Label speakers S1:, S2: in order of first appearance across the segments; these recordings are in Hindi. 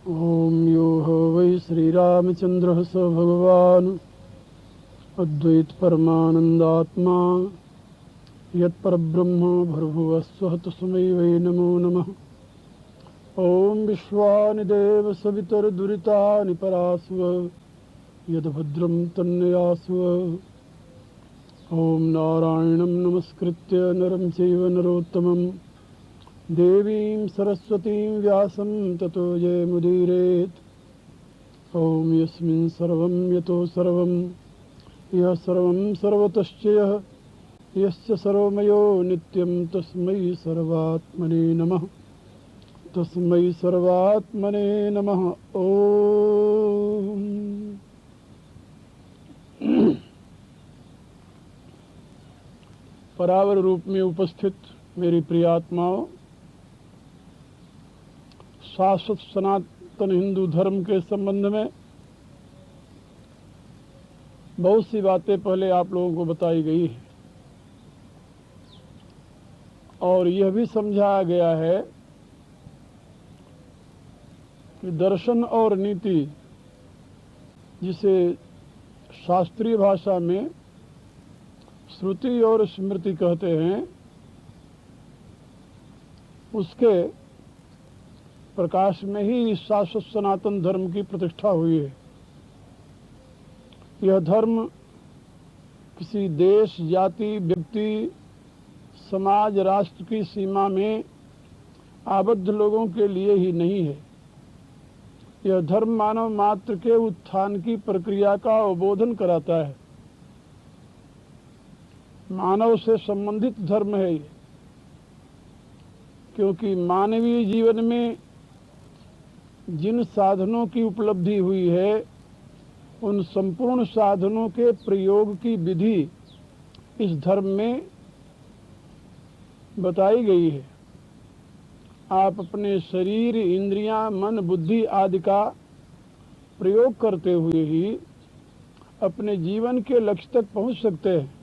S1: ओम यो हो वै श्रीरामचंद्र स भगवान् अद्वैत परमानंदात्मा यत्परब्रह्म भर्भुवस्वः तस्मै वै नमो नमः। ओम विश्वानि देव सवितुर्दुरितानि परास्व यद्भद्रं तन्नयास्व। ओम नारायणं नमस्कृत्य नरं चैव नरोत्तमं देवीं सरस्वतीं व्यासं ततो जयमुदीरयेत्। ओम यस्मिन् सर्वं यतो सर्वं यः सर्वं सर्वतश्च यः यस्य सर्वमयो नित्यं तस्मै सर्वात्मने नमः। तस्मै सर्वात्मने नमः। ओम परावर रूप में उपस्थित मेरी प्रियात्माओं, शाश्वत सनातन हिंदू धर्म के संबंध में बहुत सी बातें पहले आप लोगों को बताई गई है और यह भी समझाया गया है कि दर्शन और नीति, जिसे शास्त्रीय भाषा में श्रुति और स्मृति कहते हैं, उसके प्रकाश में ही शाश्वत सनातन धर्म की प्रतिष्ठा हुई है। यह धर्म किसी देश, जाति, व्यक्ति, समाज, राष्ट्र की सीमा में आबद्ध लोगों के लिए ही नहीं है। यह धर्म मानव मात्र के उत्थान की प्रक्रिया का अवबोधन कराता है। मानव से संबंधित धर्म है ये, क्योंकि मानवीय जीवन में जिन साधनों की उपलब्धि हुई है, उन संपूर्ण साधनों के प्रयोग की विधि इस धर्म में बताई गई है। आप अपने शरीर, इंद्रियां, मन, बुद्धि आदि का प्रयोग करते हुए ही अपने जीवन के लक्ष्य तक पहुंच सकते हैं।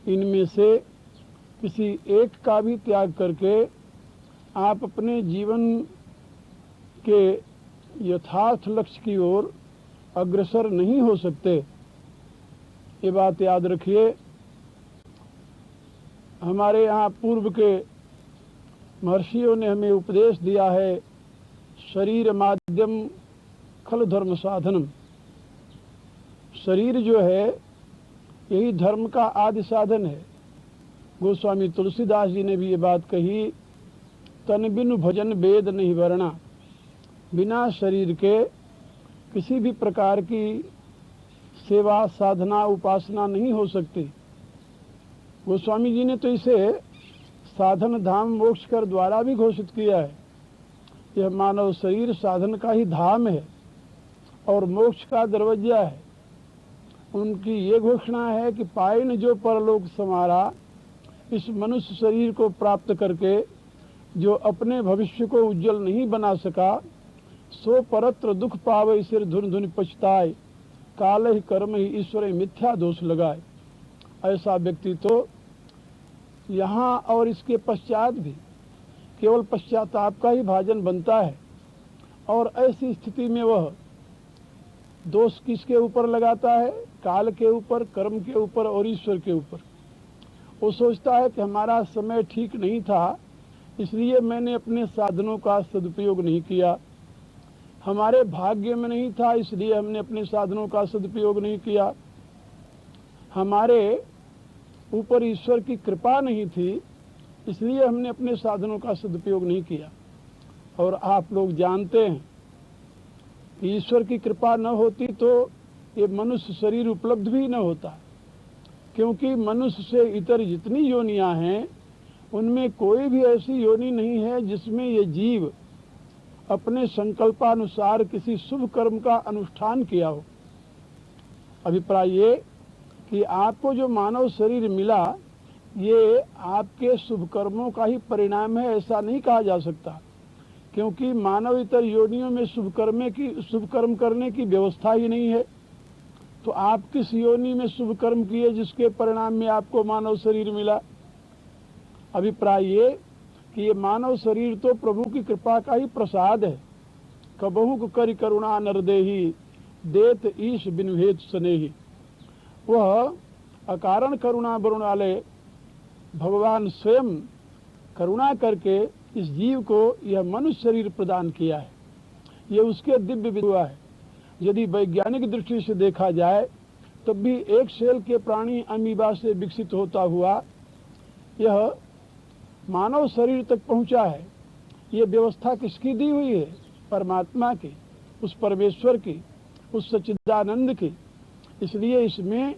S1: इनमें से किसी एक का भी त्याग करके आप अपने जीवन के यथार्थ लक्ष्य की ओर अग्रसर नहीं हो सकते। ये बात याद रखिए। हमारे यहाँ पूर्व के महर्षियों ने हमें उपदेश दिया है, शरीर माध्यम खल धर्म साधनम। शरीर जो है यही धर्म का आदि साधन है। गोस्वामी तुलसीदास जी ने भी ये बात कही, तन बिनु भजन वेद नहीं वर्णा। बिना शरीर के किसी भी प्रकार की सेवा, साधना, उपासना नहीं हो सकती। गोस्वामी जी ने तो इसे साधन धाम मोक्ष कर द्वारा भी घोषित किया है। यह मानव शरीर साधन का ही धाम है और मोक्ष का दरवाजा है। उनकी ये घोषणा है कि पाए न जो परलोक समारा, इस मनुष्य शरीर को प्राप्त करके जो अपने भविष्य को उज्जवल नहीं बना सका, सो परत्र दुख पावे सिर धुन धुन पछताए, काल ही कर्म ही ईश्वर मिथ्या दोष लगाए। ऐसा व्यक्ति तो यहाँ और इसके पश्चात भी केवल पश्चाताप का ही भाजन बनता है। और ऐसी स्थिति में वह दोष किसके ऊपर लगाता है? काल के ऊपर, कर्म के ऊपर और ईश्वर के ऊपर। वो सोचता है कि हमारा समय ठीक नहीं था, इसलिए मैंने अपने साधनों का सदुपयोग नहीं किया। हमारे भाग्य में नहीं था, इसलिए हमने अपने साधनों का सदुपयोग नहीं किया। हमारे ऊपर ईश्वर की कृपा नहीं थी, इसलिए हमने अपने साधनों का सदुपयोग नहीं किया। और आप लोग जानते हैं कि ईश्वर की कृपा न होती तो ये मनुष्य शरीर उपलब्ध भी न होता, क्योंकि मनुष्य से इतर जितनी योनियां हैं, उनमें कोई भी ऐसी योनि नहीं है जिसमें ये जीव अपने संकल्पानुसार किसी शुभ कर्म का अनुष्ठान किया हो। अभिप्राय ये कि आपको जो मानव शरीर मिला, ये आपके शुभ कर्मों का ही परिणाम है, ऐसा नहीं कहा जा सकता, क्योंकि मानव इतर योनियों में शुभ कर्म करने की व्यवस्था ही नहीं है। तो आप किस योनि में शुभ कर्म किए जिसके परिणाम में आपको मानव शरीर मिला? अभिप्राय ये कि ये मानव शरीर तो प्रभु की कृपा का ही प्रसाद है। कबहु करि करुणा नरदेही, देत ईश बिन भेद स्नेही। वह अकारण करुणा वरुणालय भगवान स्वयं करुणा करके इस जीव को यह मनुष्य शरीर प्रदान किया है। ये उसके दिव्य विद्या है। यदि वैज्ञानिक दृष्टि से देखा जाए तब भी एक सेल के प्राणी अमीबा से विकसित होता हुआ यह मानव शरीर तक पहुंचा है। ये व्यवस्था किसकी दी हुई है? परमात्मा की, उस परमेश्वर की, उस सच्चिदानंद की। इसलिए इसमें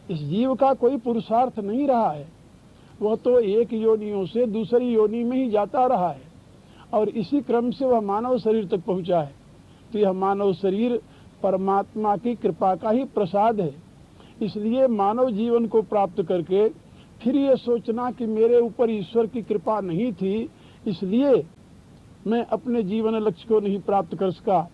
S1: इस जीव का कोई पुरुषार्थ नहीं रहा है। वह तो एक योनियों से दूसरी योनि में ही जाता रहा है और इसी क्रम से वह मानव शरीर तक पहुंचा है। तो यह मानव शरीर परमात्मा की कृपा का ही प्रसाद है। इसलिए मानव जीवन को प्राप्त करके फिर ये सोचना कि मेरे ऊपर ईश्वर की कृपा नहीं थी, इसलिए मैं अपने जीवन लक्ष्य को नहीं प्राप्त कर सका,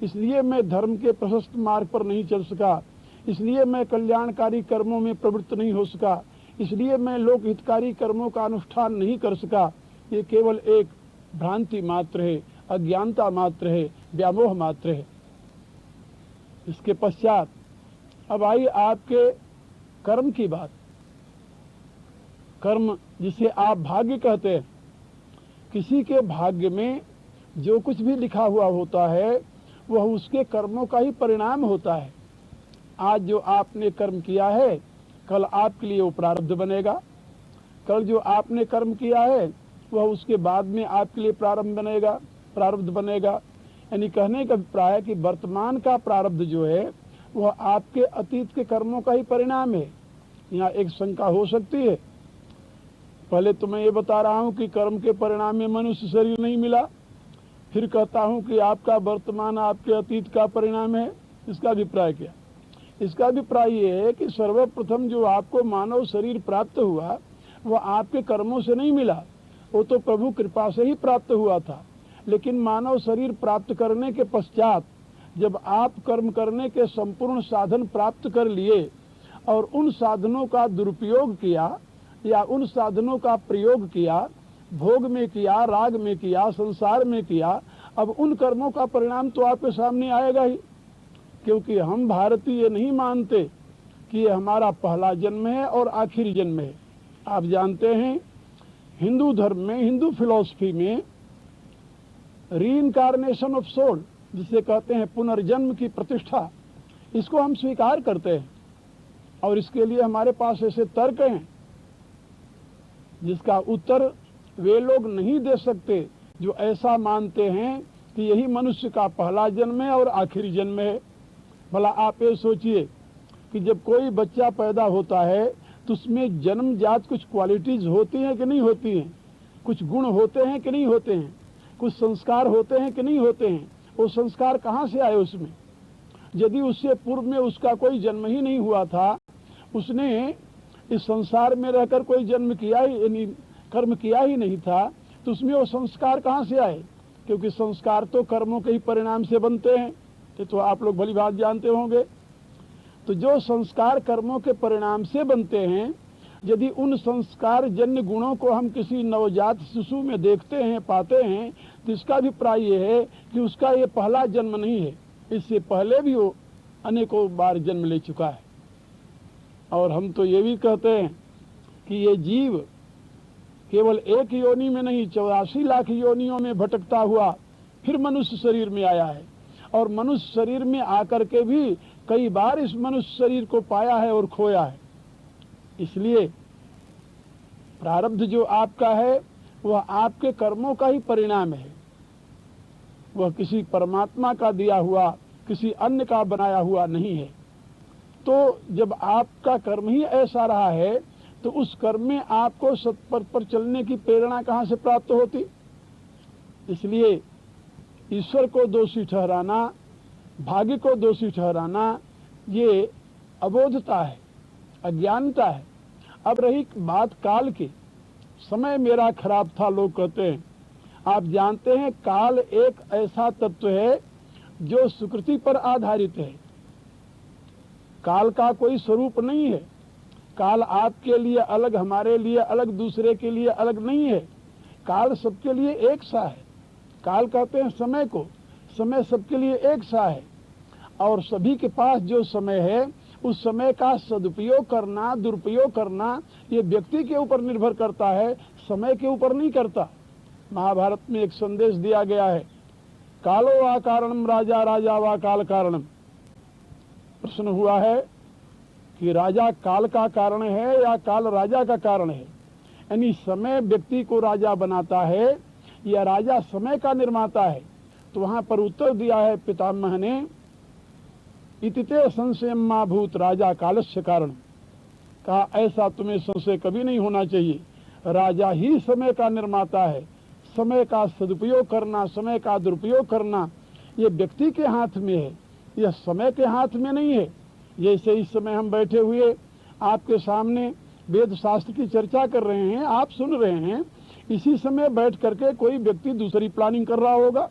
S1: इसलिए मैं धर्म के प्रशस्त मार्ग पर नहीं चल सका, इसलिए मैं कल्याणकारी कर्मों में प्रवृत्त नहीं हो सका, इसलिए मैं लोक हितकारी कर्मों का अनुष्ठान नहीं कर सका। ये केवल एक भ्रांति मात्र है, अज्ञानता मात्र है, व्यामोह मात्र है। इसके पश्चात अब आई आपके कर्म की बात। कर्म जिसे आप भाग्य कहते हैं, किसी के भाग्य में जो कुछ भी लिखा हुआ होता है वह उसके कर्मों का ही परिणाम होता है। आज जो आपने कर्म किया है कल आपके लिए वो प्रारब्ध बनेगा, कल जो आपने कर्म किया है वह उसके बाद में आपके लिए प्रारब्ध बनेगा। यानी कहने का अभिप्राय है कि वर्तमान का प्रारब्ध जो है वह आपके अतीत के कर्मों का ही परिणाम है। यहाँ एक शंका हो सकती है, पहले तो मैं ये बता रहा हूँ कि कर्म के परिणाम में मनुष्य शरीर नहीं मिला, फिर कहता हूँ कि आपका वर्तमान आपके अतीत का परिणाम है। इसका अभिप्राय क्या? इसका अभिप्राय ये है कि सर्वप्रथम जो आपको मानव शरीर प्राप्त हुआ वह आपके कर्मों से नहीं मिला, वो तो प्रभु कृपा से ही प्राप्त हुआ था। लेकिन मानव शरीर प्राप्त करने के पश्चात जब आप कर्म करने के संपूर्ण साधन प्राप्त कर लिए और उन साधनों का दुरुपयोग किया या उन साधनों का प्रयोग किया, भोग में किया, राग में किया, संसार में किया, अब उन कर्मों का परिणाम तो आपके सामने आएगा ही। क्योंकि हम भारतीय नहीं मानते कि ये हमारा पहला जन्म है और आखिरी जन्म है। आप जानते हैं हिंदू धर्म में, हिंदू फिलॉसफी में रीइंकार्नेशन ऑफ सोल जिसे कहते हैं पुनर्जन्म की प्रतिष्ठा, इसको हम स्वीकार करते हैं और इसके लिए हमारे पास ऐसे तर्क हैं जिसका उत्तर वे लोग नहीं दे सकते जो ऐसा मानते हैं कि यही मनुष्य का पहला जन्म है और आखिरी जन्म है। भला आप ये सोचिए कि जब कोई बच्चा पैदा होता है तो उसमें जन्मजात कुछ क्वालिटीज होती हैं कि नहीं होती हैं, कुछ गुण होते हैं कि नहीं होते हैं, कुछ संस्कार होते हैं कि नहीं होते हैं। वो संस्कार कहाँ से आए उसमें? यदि उससे पूर्व में उसका कोई जन्म ही नहीं हुआ था, उसने इस संसार में रहकर कोई जन्म किया ही यानी कर्म किया ही नहीं था, तो उसमें वो संस्कार कहाँ से आए? क्योंकि संस्कार तो कर्मों के ही परिणाम से बनते हैं, तो आप लोग भली बात जानते होंगे। तो जो संस्कार कर्मों के परिणाम से बनते हैं, यदि उन संस्कार जन्य गुणों को हम किसी नवजात शिशु में देखते हैं, पाते हैं, तो इसका अभिप्राय ये है कि उसका ये पहला जन्म नहीं है, इससे पहले भी वो अनेकों बार जन्म ले चुका है। और हम तो ये भी कहते हैं कि ये जीव केवल एक योनि में नहीं 84 लाख योनियों में भटकता हुआ फिर मनुष्य शरीर में आया है और मनुष्य शरीर में आकर के भी कई बार इस मनुष्य शरीर को पाया है और खोया है। इसलिए प्रारब्ध जो आपका है वह आपके कर्मों का ही परिणाम है, वह किसी परमात्मा का दिया हुआ, किसी अन्य का बनाया हुआ नहीं है। तो जब आपका कर्म ही ऐसा रहा है तो उस कर्म में आपको सत्पथ पर चलने की प्रेरणा कहाँ से प्राप्त होती? इसलिए ईश्वर को दोषी ठहराना, भाग्य को दोषी ठहराना, ये अबोधता है, अज्ञानता है। अब रही बात काल की, समय मेरा खराब था लोग कहते हैं। आप जानते हैं काल एक ऐसा तत्व है जो सुकृति पर आधारित है। काल का कोई स्वरूप नहीं है। काल आपके लिए अलग, हमारे लिए अलग, दूसरे के लिए अलग नहीं है। काल सबके लिए एक सा है। काल कहते हैं समय को, समय सबके लिए एक सा है और सभी के पास जो समय है उस समय का सदुपयोग करना, दुरुपयोग करना ये व्यक्ति के ऊपर निर्भर करता है, समय के ऊपर नहीं करता। महाभारत में एक संदेश दिया गया है, कालो वा कारणम राजा, राजा वा काल कारणम। प्रश्न हुआ है कि राजा काल का कारण है या काल राजा का कारण है, यानी समय व्यक्ति को राजा बनाता है या राजा समय का निर्माता है। तो वहां पर उत्तर दिया है पितामह ने, इतिते संशय मा भूत राजा कालस्य कारण। कहा ऐसा तुम्हें संशय कभी नहीं होना चाहिए, राजा ही समय का निर्माता है। समय का सदुपयोग करना, समय का दुरुपयोग करना ये व्यक्ति के हाथ में है, यह समय के हाथ में नहीं है। जैसे इस समय हम बैठे हुए आपके सामने वेद शास्त्र की चर्चा कर रहे हैं, आप सुन रहे हैं, इसी समय बैठ करके कोई व्यक्ति दूसरी प्लानिंग कर रहा होगा,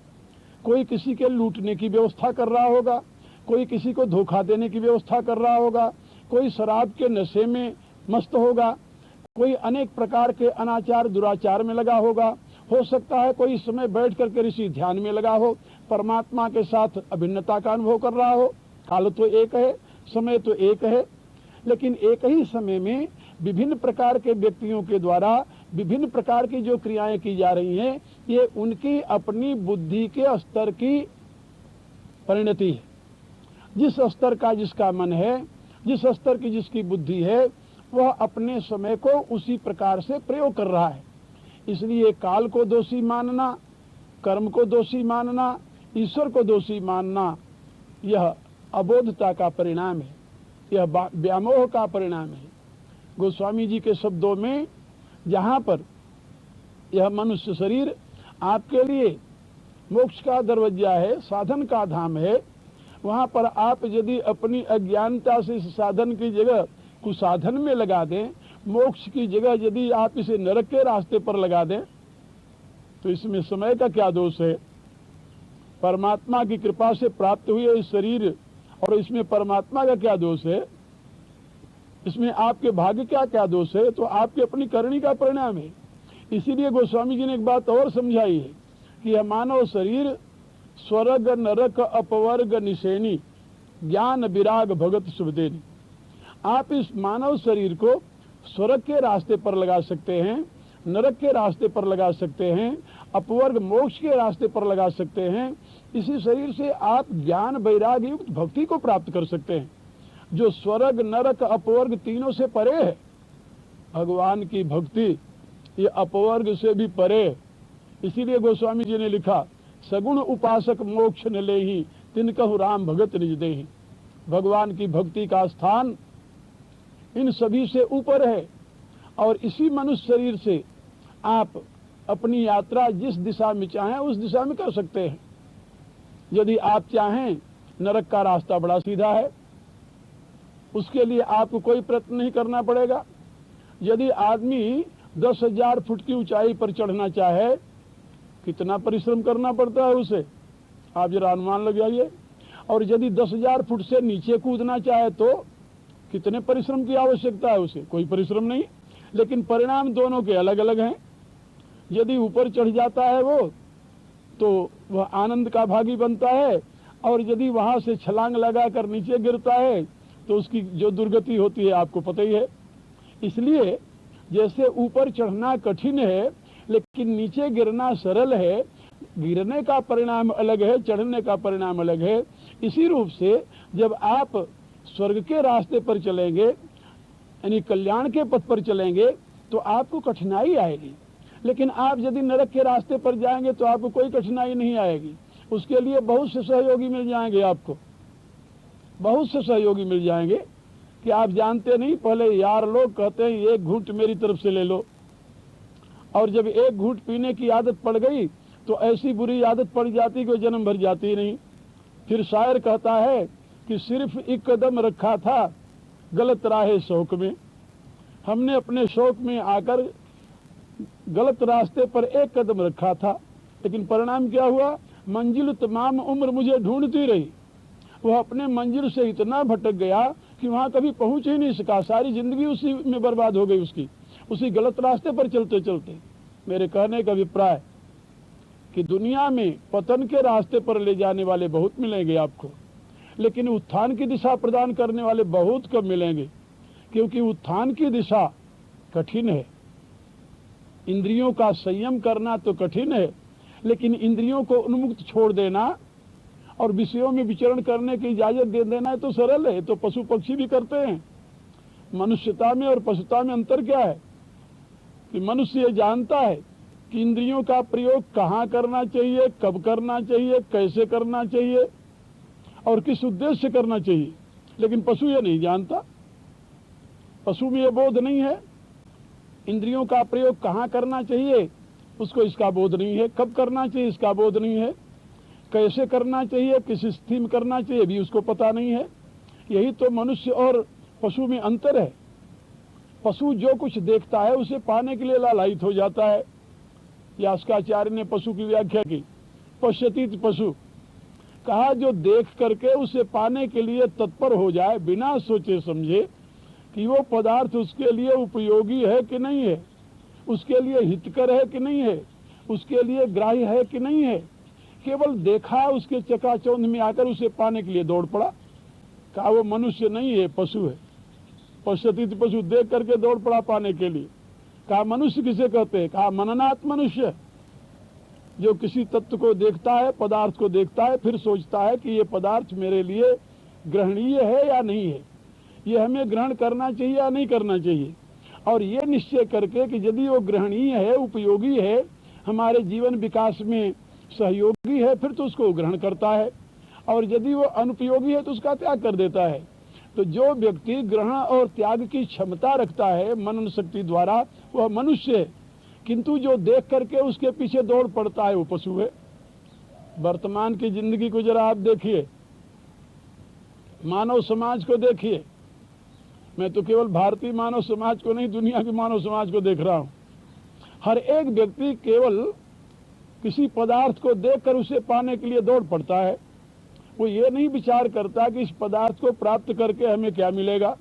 S1: कोई किसी के लूटने की व्यवस्था कर रहा होगा, कोई किसी को धोखा देने की व्यवस्था कर रहा होगा, कोई शराब के नशे में मस्त होगा, कोई अनेक प्रकार के अनाचार दुराचार में लगा होगा, हो सकता है कोई इस समय बैठ करके ऋषि ध्यान में लगा हो, परमात्मा के साथ अभिन्नता का अनुभव कर रहा हो। काल तो एक है, समय तो एक है, लेकिन एक ही समय में विभिन्न प्रकार के व्यक्तियों के द्वारा विभिन्न प्रकार की जो क्रियाएं की जा रही हैं, ये उनकी अपनी बुद्धि के स्तर की परिणति है। जिस स्तर का जिसका मन है, जिस स्तर की जिसकी बुद्धि है, वह अपने समय को उसी प्रकार से प्रयोग कर रहा है। इसलिए काल को दोषी मानना, कर्म को दोषी मानना, ईश्वर को दोषी मानना, यह अबोधता का परिणाम है, यह व्यामोह का परिणाम है। गोस्वामी जी के शब्दों में, जहाँ पर यह मनुष्य शरीर आपके लिए मोक्ष का दरवाजा है, साधन का धाम है, वहाँ पर आप यदि अपनी अज्ञानता से इस साधन की जगह कुसाधन में लगा दें, मोक्ष की जगह यदि आप इसे नरक के रास्ते पर लगा दें, तो इसमें समय का क्या दोष है? परमात्मा की कृपा से प्राप्त हुए इस शरीर और इसमें परमात्मा का क्या दोष है? इसमें आपके भाग्य का क्या दोष है? तो आपकी अपनी करनी का परिणाम है। इसीलिए गोस्वामी जी ने एक बात और समझाई है कि यह मानव शरीर स्वर्ग नरक अपवर्ग निशेनी ज्ञान विराग भगत शुभदेनी। आप इस मानव शरीर को स्वर्ग के रास्ते पर लगा सकते हैं, नरक के रास्ते पर लगा सकते हैं, अपवर्ग मोक्ष के रास्ते पर लगा सकते हैं। इसी शरीर से आप ज्ञान वैराग्य युक्त भक्ति को प्राप्त कर सकते हैं, जो स्वर्ग नरक अपवर्ग तीनों से परे है। भगवान की भक्ति ये अपवर्ग से भी परे है। इसीलिए गोस्वामी जी ने लिखा, सगुण उपासक मोक्ष न लेहि, तिनकहु राम भगत निज देहि। भगवान की भक्ति का स्थान इन सभी से ऊपर है और इसी मनुष्य शरीर से आप अपनी यात्रा जिस दिशा में चाहें उस दिशा में कर सकते हैं। यदि आप चाहें, नरक का रास्ता बड़ा सीधा है, उसके लिए आपको कोई प्रयत्न नहीं करना पड़ेगा। यदि आदमी 10,000 फुट की ऊंचाई पर चढ़ना चाहे, कितना परिश्रम करना पड़ता है उसे, आप जरा अनुमान लगाइए। और यदि 10,000 फुट से नीचे कूदना चाहे तो कितने परिश्रम की आवश्यकता है उसे? कोई परिश्रम नहीं। लेकिन परिणाम दोनों के अलग अलग हैं। यदि ऊपर चढ़ जाता है वो, तो वह आनंद का भागी बनता है, और यदि वहां से छलांग लगाकर नीचे गिरता है तो उसकी जो दुर्गति होती है आपको पता ही है। इसलिए जैसे ऊपर चढ़ना कठिन है लेकिन नीचे गिरना सरल है, गिरने का परिणाम अलग है, चढ़ने का परिणाम अलग है। इसी रूप से जब आप स्वर्ग के रास्ते पर चलेंगे, यानी कल्याण के पथ पर चलेंगे, तो आपको कठिनाई आएगी। लेकिन आप यदि नरक के रास्ते पर जाएंगे तो आपको कोई कठिनाई नहीं आएगी। उसके लिए बहुत से सहयोगी मिल जाएंगे, आपको बहुत से सहयोगी मिल जाएंगे कि आप जानते नहीं, पहले यार लोग कहते हैं एक घूंट मेरी तरफ से ले लो, और जब एक घूंट पीने की आदत पड़ गई तो ऐसी बुरी आदत पड़ जाती कि जन्म भर जाती नहीं। फिर शायर कहता है कि सिर्फ एक कदम रखा था गलत राहे शौक में। हमने अपने शौक में आकर गलत रास्ते पर एक कदम रखा था, लेकिन परिणाम क्या हुआ? मंजिल तमाम उम्र मुझे ढूंढती रही। वह अपने मंजिल से इतना भटक गया कि वहां कभी पहुंच ही नहीं सका। सारी जिंदगी उसी में बर्बाद हो गई उसकी, उसी गलत रास्ते पर चलते चलते। मेरे कहने का अभिप्राय कि दुनिया में पतन के रास्ते पर ले जाने वाले बहुत मिलेंगे आपको, लेकिन उत्थान की दिशा प्रदान करने वाले बहुत कम मिलेंगे, क्योंकि उत्थान की दिशा कठिन है। इंद्रियों का संयम करना तो कठिन है, लेकिन इंद्रियों को उन्मुक्त छोड़ देना और विषयों में विचरण करने की इजाजत दे देना है तो सरल है। तो पशु पक्षी भी करते हैं। मनुष्यता में और पशुता में अंतर क्या है कि मनुष्य ये जानता है कि इंद्रियों का प्रयोग कहाँ करना चाहिए, कब करना चाहिए, कैसे करना चाहिए और किस उद्देश्य से करना चाहिए, लेकिन पशु ये नहीं जानता। पशु में ये बोध नहीं है। इंद्रियों का प्रयोग कहाँ करना चाहिए उसको इसका बोध नहीं है, कब करना चाहिए इसका बोध नहीं है, कैसे करना चाहिए, किस स्थिति में करना चाहिए भी उसको पता नहीं है। यही तो मनुष्य और पशु में अंतर है। पशु जो कुछ देखता है उसे पाने के लिए लालायित हो जाता है। यास्काचार्य ने पशु की व्याख्या की, पश्यति पशु, कहा जो देख करके उसे पाने के लिए तत्पर हो जाए बिना सोचे समझे कि वो पदार्थ उसके लिए उपयोगी है कि नहीं है, उसके लिए हितकर है कि नहीं है, उसके लिए ग्राह्य है कि नहीं है, केवल देखा उसके चकाचौंध में आकर उसे पाने के लिए दौड़ पड़ा, कहा वो मनुष्य नहीं है, पशु है। पश्यति पशु, देख करके दौड़ पड़ा पाने के लिए। कहा मनुष्य किसे कहते हैं, कहा मननात् मनुष्य, जो किसी तत्व को देखता है, पदार्थ को देखता है, फिर सोचता है कि ये पदार्थ मेरे लिए ग्रहणीय है या नहीं है, ये हमें ग्रहण करना चाहिए या नहीं करना चाहिए, और ये निश्चय करके कि यदि वो ग्रहणीय है, उपयोगी है, हमारे जीवन विकास में सहयोगी है, फिर तो उसको ग्रहण करता है, और यदि वो अनुपयोगी है तो उसका त्याग कर देता है। तो जो व्यक्ति ग्रहण और त्याग की क्षमता रखता है मनन शक्ति द्वारा, वह मनुष्य है। किंतु जो देख करके उसके पीछे दौड़ पड़ता है वो पशु है। वर्तमान की जिंदगी को जरा आप देखिए, मानव समाज को देखिए। मैं तो केवल भारतीय मानव समाज को नहीं, दुनिया के मानव समाज को देख रहा हूं। हर एक व्यक्ति केवल किसी पदार्थ को देखकर उसे पाने के लिए दौड़ पड़ता है। वो ये नहीं विचार करता कि इस पदार्थ को प्राप्त करके हमें क्या मिलेगा,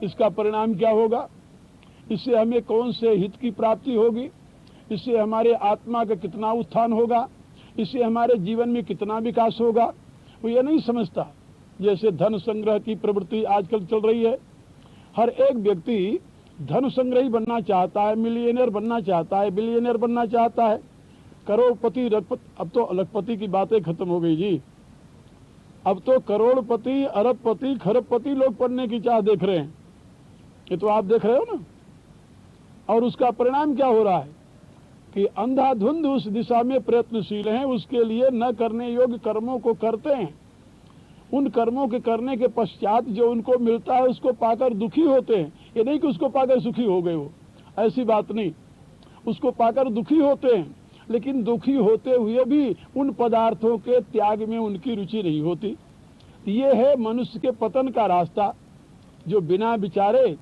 S1: इसका परिणाम क्या होगा, इससे हमें कौन से हित की प्राप्ति होगी, इससे हमारे आत्मा का कितना उत्थान होगा, इससे हमारे जीवन में कितना विकास होगा। वो ये नहीं समझता। जैसे धन संग्रह की प्रवृत्ति आजकल चल रही है, हर एक व्यक्ति धन संग्रही बनना चाहता है, मिलियनियर बनना चाहता है, बिलियनियर बनना चाहता है, करोड़पति, रजपति। अब तो लखपति की बातें खत्म हो गई जी, अब तो करोड़पति, अरबपति, खरबपति लोग बनने की चाह देख रहे हैं। ये तो आप देख रहे हो ना। और उसका परिणाम क्या हो रहा है कि अंधाधुंध उस दिशा में प्रयत्नशील हैं, उसके लिए न करने योग्य कर्मों को करते हैं। उन कर्मों के करने के पश्चात जो उनको मिलता है उसको पाकर दुखी होते हैं। ये नहीं कि उसको पाकर सुखी हो गए हो, ऐसी बात नहीं। उसको पाकर दुखी होते हैं, लेकिन दुखी होते हुए भी उन पदार्थों के त्याग में उनकी रुचि नहीं होती। ये है मनुष्य के पतन का रास्ता, जो बिना विचारे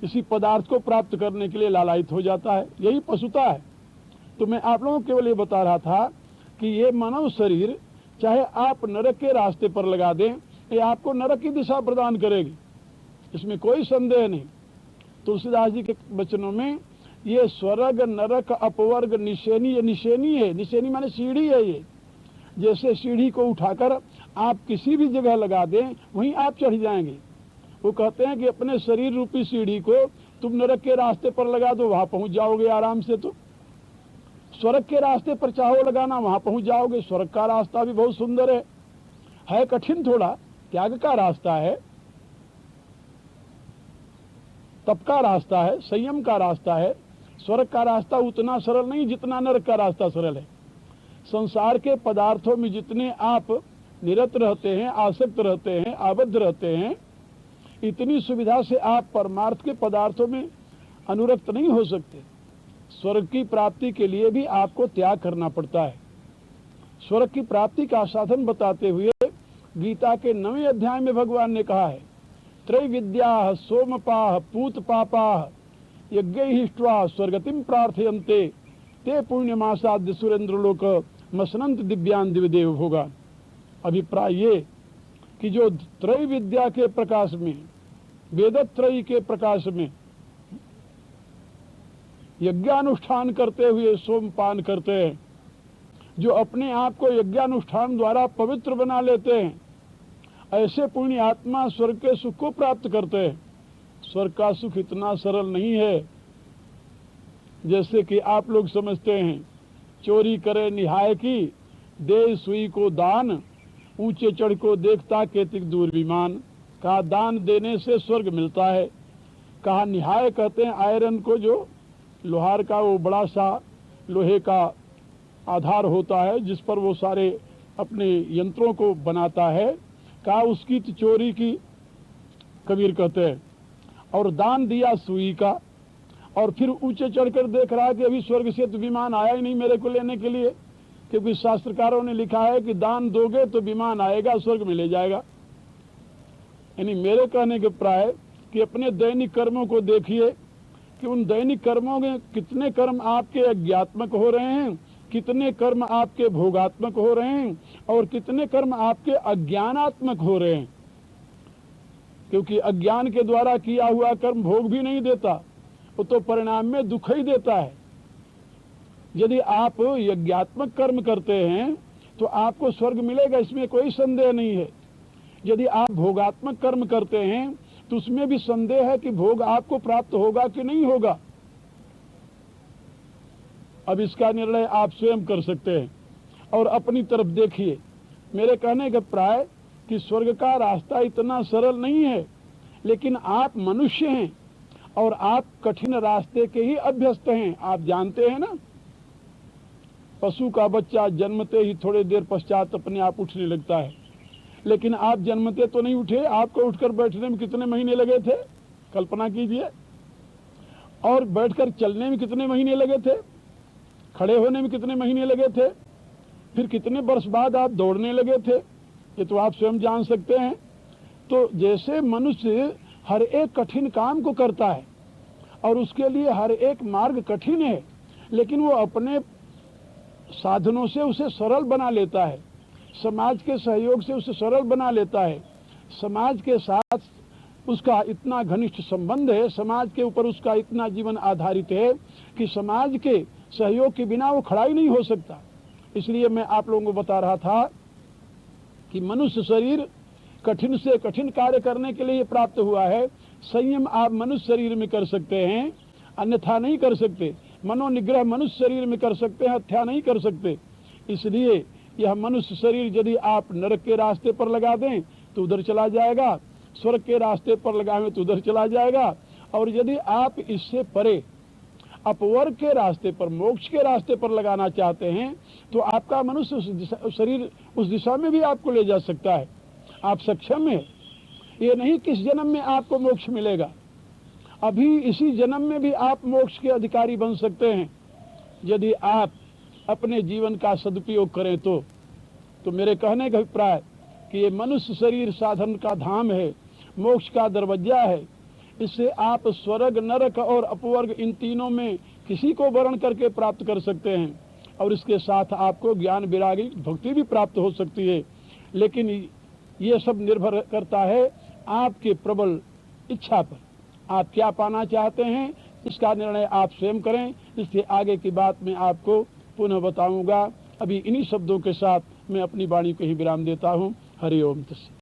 S1: किसी पदार्थ को प्राप्त करने के लिए लालायित हो जाता है। यही पशुता है। तो मैं आप लोगों को केवल ये बता रहा था कि ये मानव शरीर चाहे आप नरक के रास्ते पर लगा दें, ये आपको नरक की दिशा प्रदान करेगी, इसमें कोई संदेह नहीं। तुलसीदास जी के वचनों में ये स्वर्ग, नरक, अपवर्ग, निशेनी, ये निशेनी है। निशेनी माने सीढ़ी है। ये जैसे सीढ़ी को उठाकर आप किसी भी जगह लगा दें, वहीं आप चढ़ जाएंगे। वो कहते हैं कि अपने शरीर रूपी सीढ़ी को तुम नरक के रास्ते पर लगा दो, वहां पहुंच जाओगे आराम से। तो स्वर्ग के रास्ते पर चाहो लगाना, वहां पहुंच जाओगे। स्वर्ग का रास्ता भी बहुत सुंदर है कठिन थोड़ा, त्याग का रास्ता है, तप का रास्ता है, संयम का रास्ता है। स्वर्ग का रास्ता उतना सरल नहीं जितना नरक का रास्ता सरल है। संसार के पदार्थों में जितने आप निरत रहते हैं, आसक्त रहते हैं, आबद्ध रहते हैं, इतनी सुविधा से आप परमार्थ के पदार्थों में अनुरक्त नहीं हो सकते। स्वर्ग की प्राप्ति के लिए भी आपको त्याग करना पड़ता है। स्वर्ग की प्राप्ति का साधन बताते हुए गीता के 9वें अध्याय में भगवान ने कहा है, त्रैविद्या सोमपाह पूत पापाह यज्ञैहिष्ट्वा स्वर्गतिम प्रार्थयन्ते ते पुण्यमासाद्य सुरेंद्रलोक मसनंत दिव्यान दिव्यदेव भोगान। अभिप्राय ये कि जो त्रय विद्या के प्रकाश में, वेदत्रयी के प्रकाश में यज्ञानुष्ठान करते हुए सोमपान करते हैं, जो अपने आप को यज्ञानुष्ठान द्वारा पवित्र बना लेते हैं, ऐसे पुण्य आत्मा स्वर्ग के सुख को प्राप्त करते हैं। स्वर्ग का सुख इतना सरल नहीं है जैसे कि आप लोग समझते हैं। चोरी करे निहाय की, दे सुई को दान, ऊंचे चढ़ को देखता केतिक दूर विमान। कहा दान देने से स्वर्ग मिलता है, कहा निहाय कहते हैं आयरन को, जो लोहार का वो बड़ा सा लोहे का आधार होता है जिस पर वो सारे अपने यंत्रों को बनाता है, कहा उसकी तो चोरी की, कबीर कहते हैं। और दान दिया सुई का, और फिर ऊंचे चढ़कर देख रहा है कि अभी स्वर्ग से तो विमान आया ही नहीं मेरे को लेने के लिए, क्योंकि शास्त्रकारों ने लिखा है कि दान दोगे तो विमान आएगा, स्वर्ग में ले जाएगा। यानी मेरे कहने के प्राय कि अपने दैनिक कर्मों को देखिए कि उन दैनिक कर्मों में कितने कर्म आपके अज्ञात्मक हो रहे हैं, कितने कर्म आपके भोगात्मक हो रहे हैं, और कितने कर्म आपके अज्ञानात्मक हो रहे हैं। क्योंकि अज्ञान के द्वारा किया हुआ कर्म भोग भी नहीं देता, वो तो परिणाम में दुख ही देता है। यदि आप यज्ञात्मक कर्म करते हैं तो आपको स्वर्ग मिलेगा, इसमें कोई संदेह नहीं है। यदि आप भोगात्मक कर्म करते हैं तो उसमें भी संदेह है कि भोग आपको प्राप्त होगा कि नहीं होगा। अब इसका निर्णय आप स्वयं कर सकते हैं और अपनी तरफ देखिए। मेरे कहने का प्राय कि स्वर्ग का रास्ता इतना सरल नहीं है, लेकिन आप मनुष्य हैं और आप कठिन रास्ते के ही अभ्यस्त हैं। आप जानते हैं ना, पशु का बच्चा जन्मते ही थोड़ी देर पश्चात अपने आप उठने लगता है, लेकिन आप जन्मते तो नहीं उठे, आपको उठकर बैठने में कितने महीने लगे थे, कल्पना कीजिए। और बैठकर चलने में कितने महीने लगे थे, खड़े होने में कितने महीने लगे थे, फिर कितने वर्ष बाद आप दौड़ने लगे थे, ये तो आप स्वयं जान सकते हैं। तो जैसे मनुष्य हर एक कठिन काम को करता है और उसके लिए हर एक मार्ग कठिन है, लेकिन वो अपने साधनों से उसे सरल बना लेता है, समाज के सहयोग से उसे सरल बना लेता है। समाज के साथ उसका इतना घनिष्ठ संबंध है, समाज के ऊपर उसका इतना जीवन आधारित है कि समाज के सहयोग के बिना वो खड़ा ही नहीं हो सकता। इसलिए मैं आप लोगों को बता रहा था कि मनुष्य शरीर कठिन से कठिन कार्य करने के लिए प्राप्त हुआ है। संयम आप मनुष्य शरीर में कर सकते हैं, अन्यथा नहीं कर सकते। मनोनिग्रह मनुष्य शरीर में कर सकते हैं, हत्या नहीं कर सकते। इसलिए यह मनुष्य शरीर यदि आप नरक के रास्ते पर लगा दें तो उधर चला जाएगा, स्वर्ग के रास्ते पर लगाएं तो उधर चला जाएगा। और यदि आप इससे परे अपवर्ग के रास्ते पर, मोक्ष के रास्ते पर लगाना चाहते हैं तो आपका मनुष्य शरीर उस दिशा में भी आपको ले जा सकता है। आप सक्षम हैं। ये नहीं किस जन्म में आपको मोक्ष मिलेगा, अभी इसी जन्म में भी आप मोक्ष के अधिकारी बन सकते हैं यदि आप अपने जीवन का सदुपयोग करें तो मेरे कहने का अभिप्राय कि ये मनुष्य शरीर साधन का धाम है, मोक्ष का दरवाजा है। इससे आप स्वर्ग, नरक और अपवर्ग इन तीनों में किसी को वर्ण करके प्राप्त कर सकते हैं, और इसके साथ आपको ज्ञान विरागी भक्ति भी प्राप्त हो सकती है। लेकिन ये सब निर्भर करता है आपके प्रबल इच्छा पर। आप क्या पाना चाहते हैं इसका निर्णय आप स्वयं करें। इससे आगे की बात मैं आपको पुनः बताऊंगा। अभी इन्हीं शब्दों के साथ मैं अपनी वाणी को ही विराम देता हूँ। हरि ओम तस्सत्।